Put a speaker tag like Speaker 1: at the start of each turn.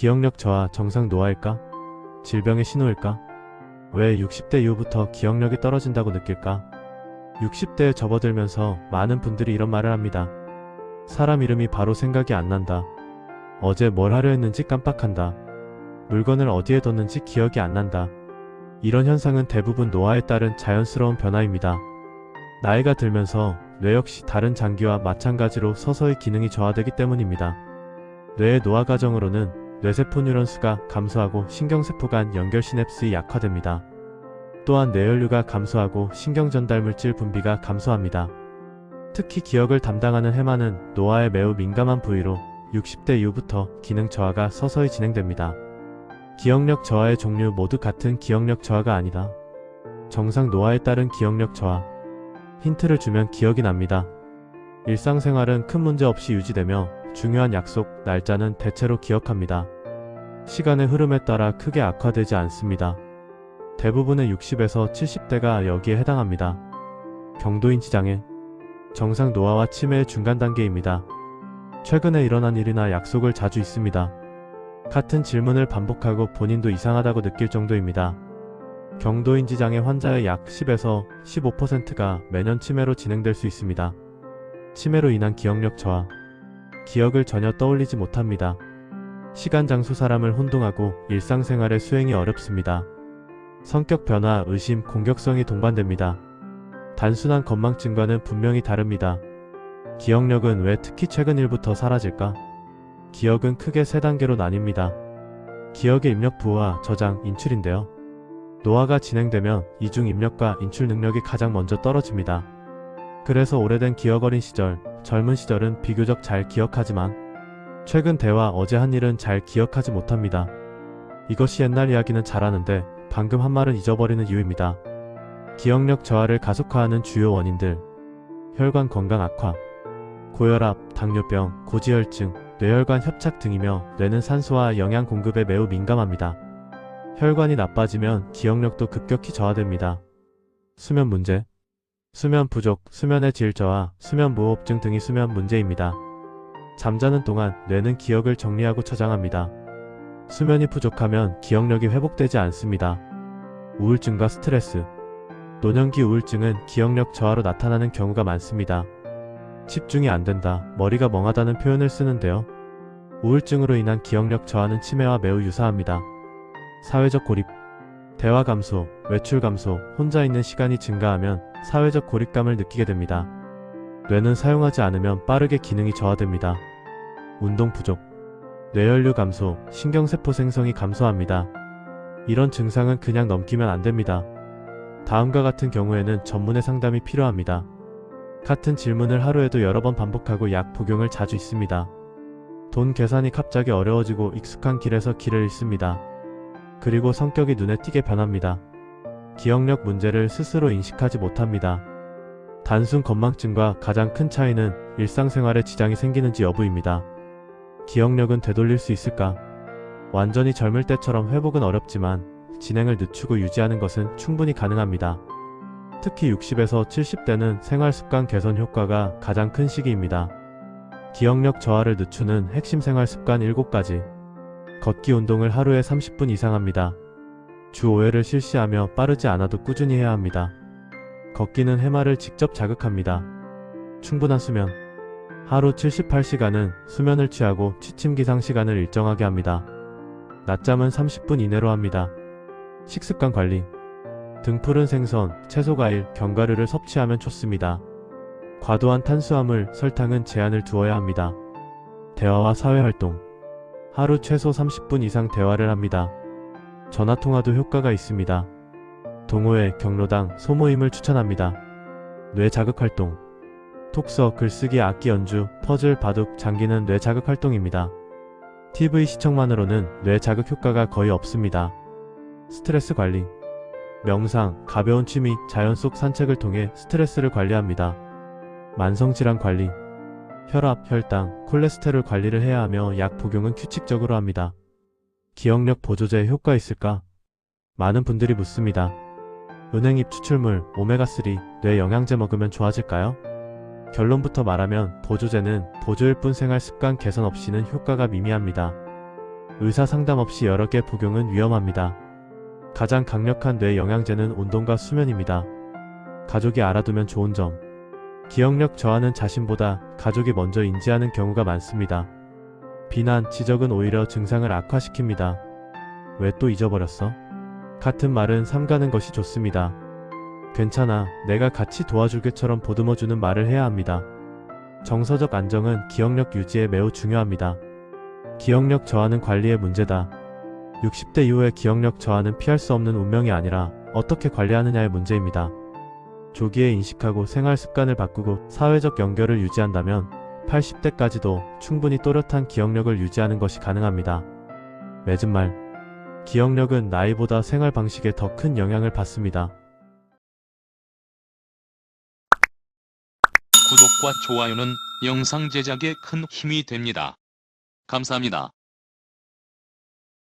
Speaker 1: 기억력 저하 정상 노화일까? 질병의 신호일까? 왜 60대 이후부터 기억력이 떨어진다고 느낄까? 60대에 접어들면서 많은 분들이 이런 말을 합니다. 사람 이름이 바로 생각이 안 난다. 어제 뭘 하려 했는지 깜빡한다. 물건을 어디에 뒀는지 기억이 안 난다. 이런 현상은 대부분 노화에 따른 자연스러운 변화입니다. 나이가 들면서 뇌 역시 다른 장기와 마찬가지로 서서히 기능이 저하되기 때문입니다. 뇌의 노화 과정으로는 뇌세포 뉴런 수가 감소하고 신경세포 간 연결 시냅스이 약화됩니다. 또한 뇌혈류가 감소하고 신경전달물질 분비가 감소합니다. 특히 기억을 담당하는 해마는 노화에 매우 민감한 부위로 60대 이후부터 기능 저하가 서서히 진행됩니다. 기억력 저하의 종류 모두 같은 기억력 저하가 아니다. 정상 노화에 따른 기억력 저하. 힌트를 주면 기억이 납니다. 일상생활은 큰 문제 없이 유지되며 중요한 약속, 날짜는 대체로 기억합니다. 시간의 흐름에 따라 크게 악화되지 않습니다. 대부분의 60에서 70대가 여기에 해당합니다. 경도인지장애. 정상 노화와 치매의 중간 단계입니다. 최근에 일어난 일이나 약속을 자주 잊습니다. 같은 질문을 반복하고 본인도 이상하다고 느낄 정도입니다. 경도인지장애 환자의 약 10에서 15%가 매년 치매로 진행될 수 있습니다. 치매로 인한 기억력 저하. 기억을 전혀 떠올리지 못합니다. 시간, 장소, 사람을 혼동하고 일상생활의 수행이 어렵습니다. 성격 변화, 의심, 공격성이 동반됩니다. 단순한 건망증과는 분명히 다릅니다. 기억력은 왜 특히 최근 일부터 사라질까? 기억은 크게 세 단계로 나뉩니다. 기억의 입력, 부호와 저장, 인출인데요. 노화가 진행되면 이중 입력과 인출 능력이 가장 먼저 떨어집니다. 그래서 오래된 기억, 어린 시절, 젊은 시절은 비교적 잘 기억하지만 최근 대화, 어제 한 일은 잘 기억하지 못합니다. 이것이 옛날 이야기는 잘하는데 방금 한 말은 잊어버리는 이유입니다. 기억력 저하를 가속화하는 주요 원인들. 혈관 건강 악화, 고혈압, 당뇨병, 고지혈증, 뇌혈관 협착 등이며 뇌는 산소와 영양 공급에 매우 민감합니다. 혈관이 나빠지면 기억력도 급격히 저하됩니다. 수면 문제. 수면 부족, 수면의 질 저하, 수면 무호흡증 등이 수면 문제입니다. 잠자는 동안 뇌는 기억을 정리하고 저장합니다. 수면이 부족하면 기억력이 회복되지 않습니다. 우울증과 스트레스. 노년기 우울증은 기억력 저하로 나타나는 경우가 많습니다. 집중이 안 된다, 머리가 멍하다는 표현을 쓰는데요. 우울증으로 인한 기억력 저하는 치매와 매우 유사합니다. 사회적 고립. 대화 감소, 외출 감소, 혼자 있는 시간이 증가하면 사회적 고립감을 느끼게 됩니다. 뇌는 사용하지 않으면 빠르게 기능이 저하됩니다. 운동 부족. 뇌혈류 감소, 신경세포 생성이 감소합니다. 이런 증상은 그냥 넘기면 안 됩니다. 다음과 같은 경우에는 전문의 상담이 필요합니다. 같은 질문을 하루에도 여러 번 반복하고 약 복용을 자주 잊습니다. 돈 계산이 갑자기 어려워지고 익숙한 길에서 길을 잃습니다. 그리고 성격이 눈에 띄게 변합니다. 기억력 문제를 스스로 인식하지 못합니다. 단순 건망증과 가장 큰 차이는 일상생활에 지장이 생기는지 여부입니다. 기억력은 되돌릴 수 있을까? 완전히 젊을 때처럼 회복은 어렵지만 진행을 늦추고 유지하는 것은 충분히 가능합니다. 특히 60에서 70대는 생활습관 개선 효과가 가장 큰 시기입니다. 기억력 저하를 늦추는 핵심 생활습관 7가지. 걷기 운동을 하루에 30분 이상 합니다. 주 5회를 실시하며 빠르지 않아도 꾸준히 해야 합니다. 걷기는 해마를 직접 자극합니다. 충분한 수면. 하루 78시간은 수면을 취하고 취침 기상 시간을 일정하게 합니다. 낮잠은 30분 이내로 합니다. 식습관 관리. 등푸른 생선, 채소, 과일, 견과류를 섭취하면 좋습니다. 과도한 탄수화물, 설탕은 제한을 두어야 합니다. 대화와 사회활동. 하루 최소 30분 이상 대화를 합니다. 전화통화도 효과가 있습니다. 동호회, 경로당, 소모임을 추천합니다. 뇌 자극활동. 독서, 글쓰기, 악기 연주, 퍼즐, 바둑, 장기는 뇌 자극활동입니다. TV 시청만으로는 뇌 자극 효과가 거의 없습니다. 스트레스 관리. 명상, 가벼운 취미, 자연 속 산책을 통해 스트레스를 관리합니다. 만성질환 관리. 혈압, 혈당, 콜레스테롤 관리를 해야 하며 약 복용은 규칙적으로 합니다. 기억력 보조제 효과 있을까? 많은 분들이 묻습니다. 은행잎 추출물, 오메가3, 뇌 영양제 먹으면 좋아질까요? 결론부터 말하면 보조제는 보조일 뿐 생활 습관 개선 없이는 효과가 미미합니다. 의사 상담 없이 여러 개 복용은 위험합니다. 가장 강력한 뇌 영양제는 운동과 수면입니다. 가족이 알아두면 좋은 점. 기억력 저하는 자신보다 가족이 먼저 인지하는 경우가 많습니다. 비난, 지적은 오히려 증상을 악화시킵니다. 왜 또 잊어버렸어? 같은 말은 삼가는 것이 좋습니다. 괜찮아, 내가 같이 도와줄게처럼 보듬어주는 말을 해야 합니다. 정서적 안정은 기억력 유지에 매우 중요합니다. 기억력 저하는 관리의 문제다. 60대 이후의 기억력 저하는 피할 수 없는 운명이 아니라 어떻게 관리하느냐의 문제입니다. 조기에 인식하고 생활 습관을 바꾸고 사회적 연결을 유지한다면 80대까지도 충분히 또렷한 기억력을 유지하는 것이 가능합니다. 맺은 말. 기억력은 나이보다 생활 방식에 더 큰 영향을 받습니다.
Speaker 2: 구독과 좋아요는 영상 제작에 큰 힘이 됩니다. 감사합니다.